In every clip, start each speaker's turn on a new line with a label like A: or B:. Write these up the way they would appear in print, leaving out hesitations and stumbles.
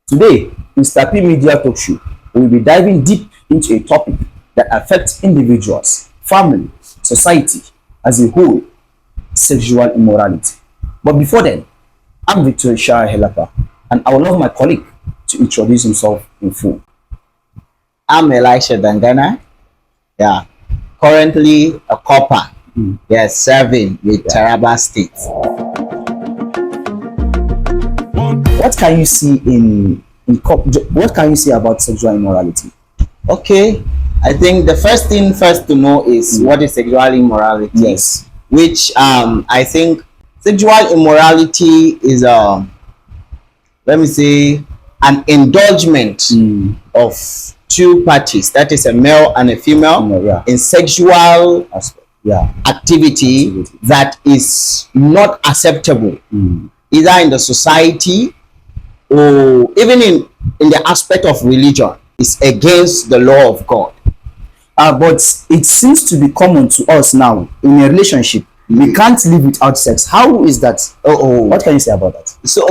A: Today, in Stapi Media Talk Show, we will be diving deep into a topic that affects individuals, family, society as a whole: sexual immorality. But before then, I'm Victor Shah Helapa, and I will love my colleague to introduce himself in full.
B: I'm Elisha Dangana. Yeah, currently a copper. Yes, serving with Taraba State.
A: What can you see what can you say about sexual immorality?
B: Okay, I think the first thing to know is what is sexual immorality.
A: Yes.
B: Which I think sexual immorality is let me say an indulgence of two parties, that is a male and a female, in sexual activity that is not acceptable either in the society or even in the aspect of religion. Is against the law of God.
A: But it seems to be common to us now in a relationship. We can't live without sex. How is that? What can you say about that?
B: So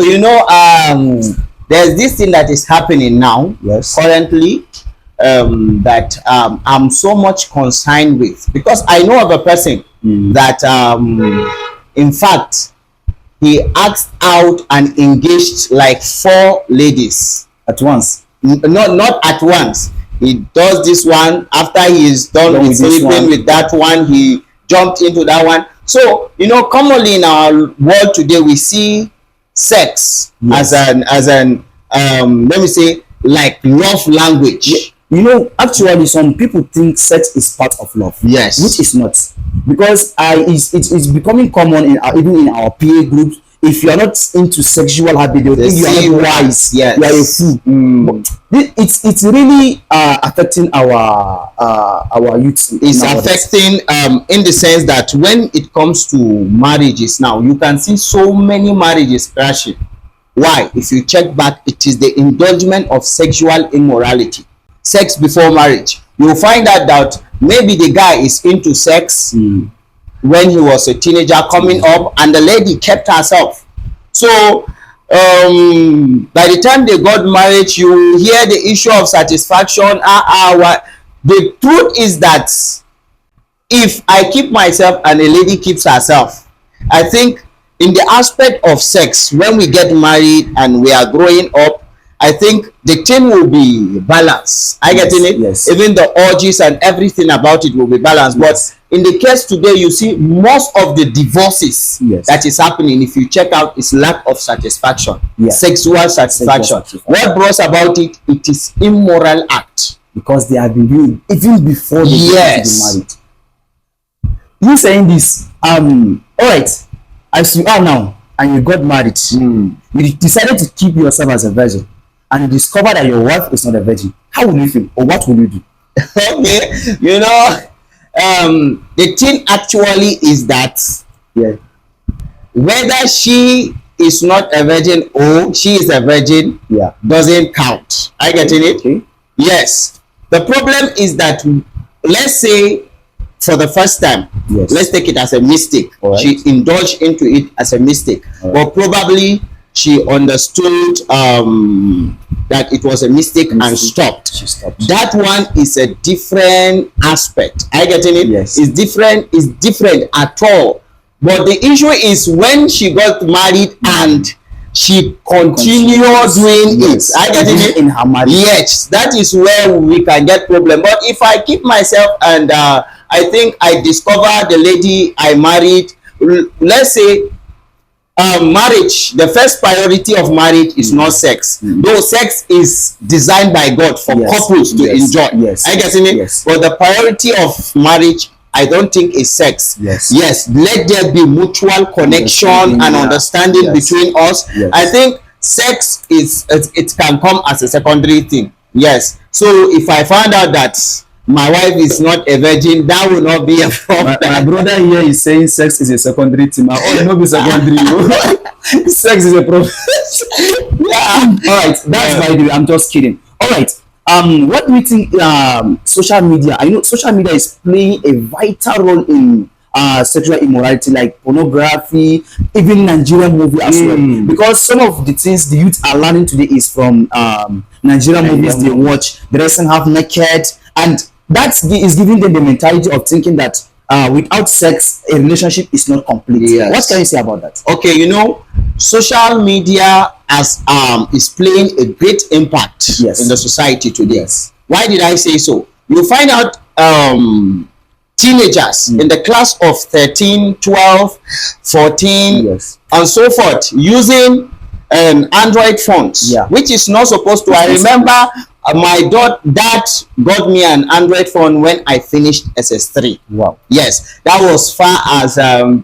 B: there's this thing that is happening now, currently, that I'm so much concerned with, because I know of a person that in fact he asked out and engaged like 4 ladies
A: at once.
B: Not at once. He does this one, after he is done with sleeping with that one, he jumped into that one. So commonly in our world today, we see sex as an let me say, like love language.
A: Actually, some people think sex is part of love.
B: Yes,
A: which is not, because it's becoming common even in our peer groups. If you are not into sexual habit, they think you are not wise.
B: Yes.
A: You are a fool. It's really affecting our youth.
B: It's affecting in the sense that when it comes to marriages now, you can see so many marriages crashing. Why? If you check back, it is the indulgence of sexual immorality. Sex before marriage. You'll find out that maybe the guy is into sex when he was a teenager coming up, and the lady kept herself. So by the time they got married, you hear the issue of satisfaction. The truth is that if I keep myself and a lady keeps herself, I think in the aspect of sex, when we get married and we are growing up, I think the thing will be balanced. Getting it?
A: Yes.
B: Even the orgies and everything about it will be balanced. But in the case today, you see most of the divorces that is happening, if you check out, is lack of satisfaction, sexual satisfaction. What brought about it? It is immoral act.
A: Because they have been doing even before they get married. You saying this, all right, as you are now and you got married, you decided to keep yourself as a virgin, and you discover that your wife is not a virgin. How will you feel, or what will you do?
B: Okay, the thing actually is that whether she is not a virgin or she is a virgin doesn't count. Getting it?
A: Okay.
B: Yes. The problem is that, let's say for the first time, let's take it as a mistake. She indulged into it as a mistake, but probably she understood that it was a mistake and stopped.
A: She stopped.
B: That one is a different aspect. Getting it?
A: Yes.
B: It's different at all. But the issue is when she got married and she continued doing it. Getting it?
A: In her marriage.
B: Yes, that is where we can get problem. But if I keep myself and I think I discovered the lady I married, let's say marriage, the first priority of marriage is not sex. Though sex is designed by God for couples to enjoy. Getting it? But the priority of marriage, I don't think, is sex. Let there be mutual connection and understanding between us. I think sex it can come as a secondary thing. So if I find out that my wife is not a virgin, that will not be a problem.
A: My brother here is saying sex is a secondary thing. Not be secondary. Sex is a problem. All right, that's by the way. I'm just kidding. All right. What do you think? Social media. I know social media is playing a vital role in sexual immorality like pornography, even Nigerian movie as well. Because some of the things the youth are learning today is from Nigerian movies they watch, dressing half naked, and is giving them the mentality of thinking that without sex a relationship is not complete.
B: Yes.
A: What can you say about that?
B: Okay, you know, social media as is playing a great impact
A: Yes.
B: in the society today.
A: Yes.
B: Why did I say so? You find out teenagers in the class of 13, 12, 14,
A: Yes.
B: and so forth using Android phones,
A: Yeah.
B: which is not supposed to. I remember my dad got me an Android phone when I finished SS3.
A: Wow.
B: Yes, that was far as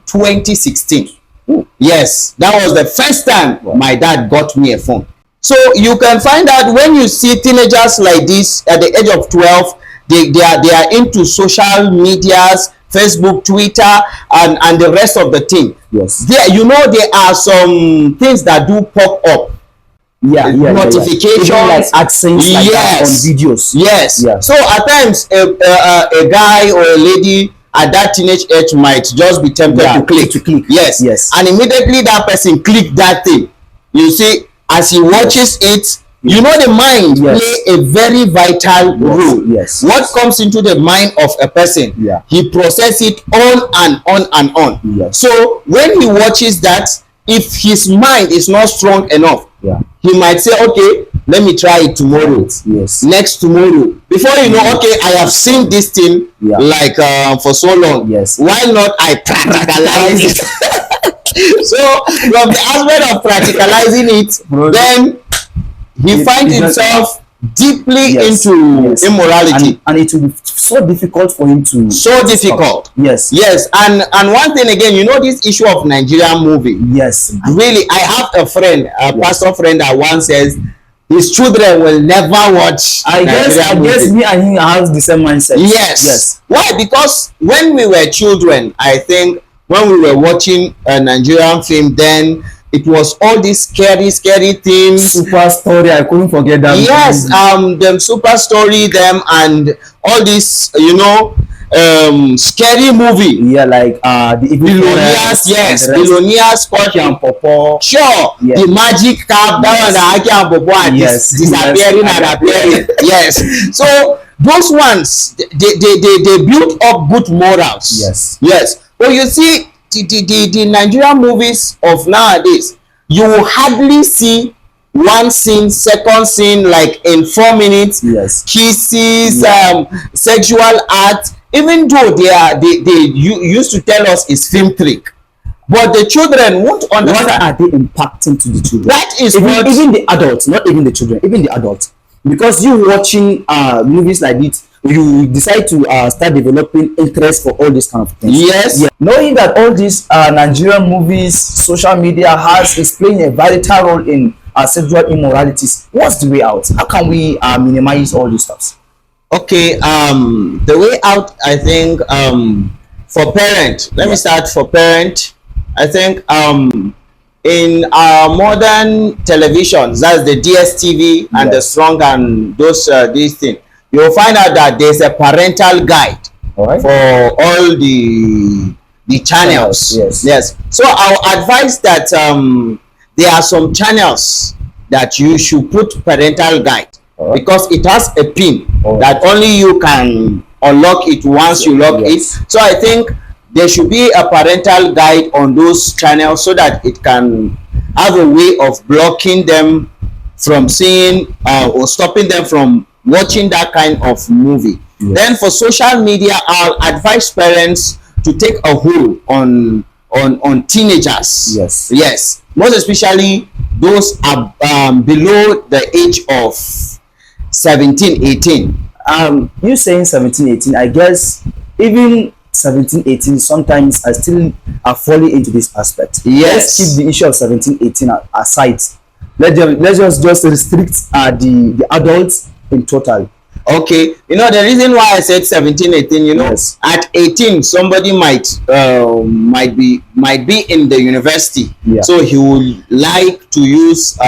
B: 2016.
A: Ooh.
B: Yes, that was the first time
A: Wow.
B: my dad got me a phone. So you can find out when you see teenagers like this at the age of 12, they are into social medias, Facebook, Twitter, and the rest of the thing.
A: Yes.
B: There, you know, there are some things that do pop up. Notifications,
A: even like AdSense, like that on
B: yes,
A: videos.
B: yes.
A: Yeah.
B: So at times a guy or a lady at that teenage age might just be tempted
A: Yeah,
B: to click. Yes,
A: Yes.
B: and immediately that person click that thing. You see, as he watches it, you know, the mind
A: Yes.
B: play a very vital role.
A: Yes.
B: What comes into the mind of a person,
A: Yeah.
B: he process it on and on and on.
A: Yes.
B: So when he watches that, if his mind is not strong enough,
A: Yeah.
B: he might say, okay, let me try it tomorrow.
A: Yes.
B: Next tomorrow. Before you know, okay, I have seen this thing
A: Yeah.
B: like for so long.
A: Yes.
B: Why not I practicalize it? So from the aspect of practicalizing it,
A: Bro,
B: then he finds himself deeply into immorality.
A: And it will be so difficult for him to
B: So difficult.
A: Yes.
B: Yes. And one thing again, you know, this issue of Nigerian movie.
A: Yes.
B: Really, I have a friend, a pastor friend, that once says his children will never watch.
A: I guess me and him have the same mindset.
B: Yes.
A: Yes.
B: Why? Because when we were children, I think when we were watching a Nigerian film, then it was all these scary things.
A: Super story. I couldn't forget that.
B: Yes. Them super story, them, and all this, you know, scary movie.
A: Yeah, like the
B: Billionaires, yes, billionaires, Koki and Popo. Sure,
A: Yeah.
B: the magic cap, that one, the Aki and Popo are
A: Yes.
B: disappearing and appearing. Yes. So those ones, they build up good morals.
A: Yes.
B: Yes. But you see, the Nigerian movies of nowadays, you will hardly see one scene, second scene, like in 4 minutes.
A: Yes.
B: Kisses, sexual acts. Even though they used to tell us it's film trick, but the children won't understand.
A: What are they impacting to the children?
B: That is
A: even the adults, not even the children, even the adults. Because you watching movies like this, you decide to start developing interest for all these kind of things.
B: Yes.
A: Yeah. Knowing that all these Nigerian movies, social media is playing a vital role in sexual immoralities, what's the way out? How can we minimize all these stuff?
B: Okay, the way out, I think, for parent, let me start for parent. I think in our modern televisions, that's the DSTV and the Strong and those these things, you'll find out that there's a parental guide for all the channels. Yes. So I'll advise that there are some channels that you should put parental guide. Because it has a pin that only you can unlock it once you lock it. So I think there should be a parental guide on those channels so that it can have a way of blocking them from seeing or stopping them from watching that kind of movie. Then for social media, I'll advise parents to take a hold on teenagers. Yes, most especially those are below the age of 17, 18.
A: You saying 17, 18, I guess even 17, 18 sometimes I still are falling into this aspect.
B: Yes.
A: Let's keep the issue of 17, 18 aside. Let's just restrict the adults in total.
B: Okay, you know the reason why I said 17, 18, you know, at 18 somebody might be in the university, so he would like to use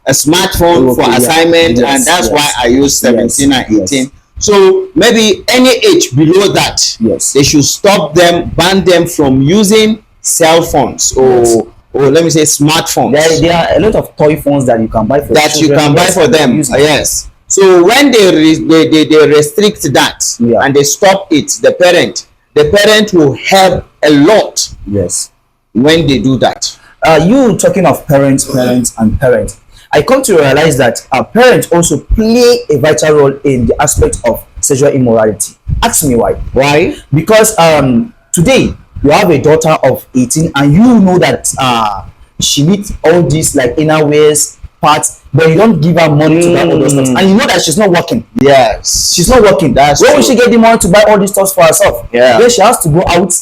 B: a smartphone for assignment, and that's why I use 17 and 18. So maybe any age below that,
A: Yes.
B: they should stop them, ban them from using cell phones or let me say smartphones.
A: There are a lot of toy phones that you can buy for
B: That you
A: children,
B: can buy
A: yes,
B: for
A: and
B: them.
A: use it.
B: Yes. So when they restrict that,
A: Yeah.
B: and they stop it, the parent will help a lot
A: Yes.
B: when they do that.
A: You talking of parents, and parents, I come to realize that parents also play a vital role in the aspect of sexual immorality. Ask me why.
B: Why?
A: Because today you have a daughter of 18 and you know that she needs all these like innerwears parts, but you don't give her money to buy all those stuff, and you know that she's not working.
B: Yes.
A: She's not working.
B: That's
A: where will
B: true.
A: she get the money to buy all these stuff for herself?
B: Yeah.
A: Where she has to go out.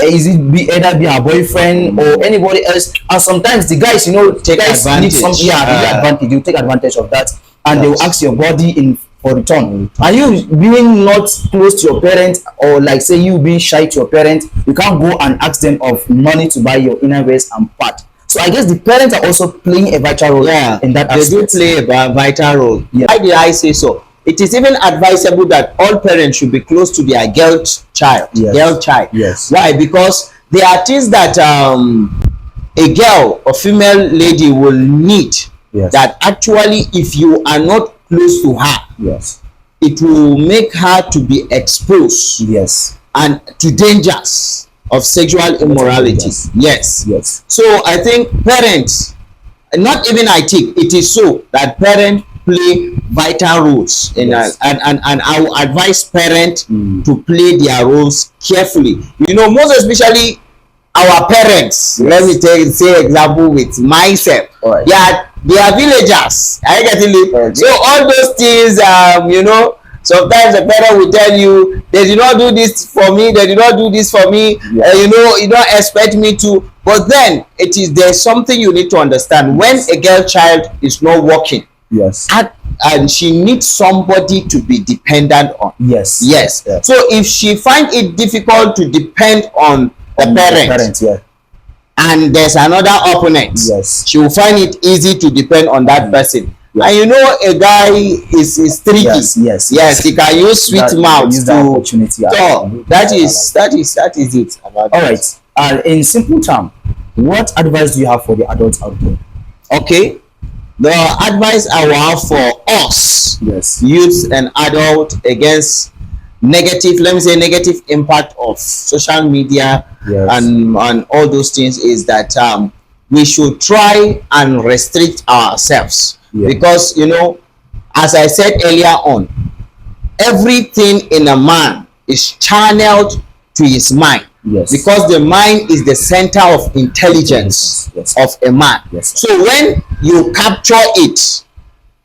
A: Is it either be her boyfriend or anybody else? And sometimes the guys,
B: Take
A: guys need some,
B: advantage.
A: really advantage. You take advantage of that, and they will
B: Yes.
A: ask your body in for return. Are you being not close to your parents, or like say you being shy to your parents? You can't go and ask them of money to buy your innerwears and part. So I guess the parents are also playing a vital role in that aspect.
B: They do play a vital role.
A: Yeah.
B: Why did I say so? It is even advisable that all parents should be close to their girl child.
A: Yes.
B: Why? Because there are things that a girl or female lady will need,
A: Yes.
B: that actually, if you are not close to her,
A: Yes.
B: it will make her to be exposed
A: Yes.
B: and to dangers of sexual immorality. Yes.
A: Yes.
B: So I think parents, not even I think, it is so that parents play vital roles in
A: Yes.
B: and I will advise parents to play their roles carefully. Most especially our parents.
A: Yes.
B: Let me say example with myself.
A: All right.
B: They are villagers. Are you getting it?
A: Right.
B: So all those things, sometimes the parent will tell you, they did not do this for me, they did not do this for me.
A: Yeah.
B: You don't expect me to. But then there's something you need to understand. When a girl child is not working,
A: Yes.
B: and she needs somebody to be dependent on.
A: Yes.
B: Yes.
A: Yes.
B: So if she finds it difficult to depend on the parent,
A: Yeah.
B: and there's another opponent,
A: Yes.
B: she will find it easy to depend on that person.
A: Yes.
B: And a guy is tricky.
A: Yes.
B: He can use sweet mouth
A: use that opportunity.
B: so that is it about
A: All right. In simple term, what advice do you have for the adults out there?
B: Okay, the advice I will have for us,
A: Yes.
B: youth and adult, against negative impact of social media,
A: Yes.
B: and all those things, is that we should try and restrict ourselves.
A: Yeah.
B: Because as I said earlier on, everything in a man is channeled to his mind.
A: Yes.
B: Because the mind is the center of intelligence
A: Yes.
B: of a man. Yes. So when you capture it,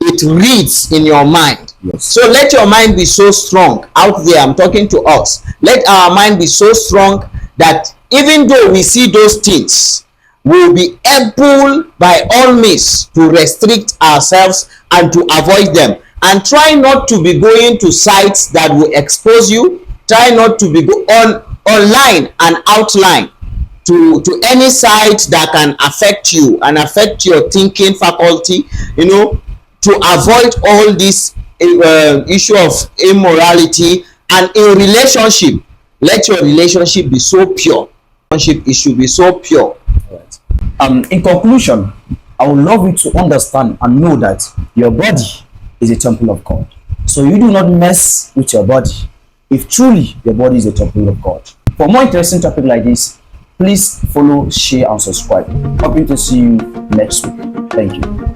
B: it reads in your mind.
A: Yes.
B: So let your mind be so strong out there. I'm talking to us. Let our mind be so strong that even though we see those things, we'll be able by all means to restrict ourselves and to avoid them. And try not to be going to sites that will expose you. Try not to be online and outline to any site that can affect you and affect your thinking faculty, to avoid all this issue of immorality. And in relationship, let your relationship be so pure. It should be so pure.
A: Right. In conclusion, I would love you to understand and know that your body is a temple of God. So you do not mess with your body if truly your body is a temple of God. For more interesting topic like this, please follow, share, and subscribe. Hoping to see you next week. Thank you.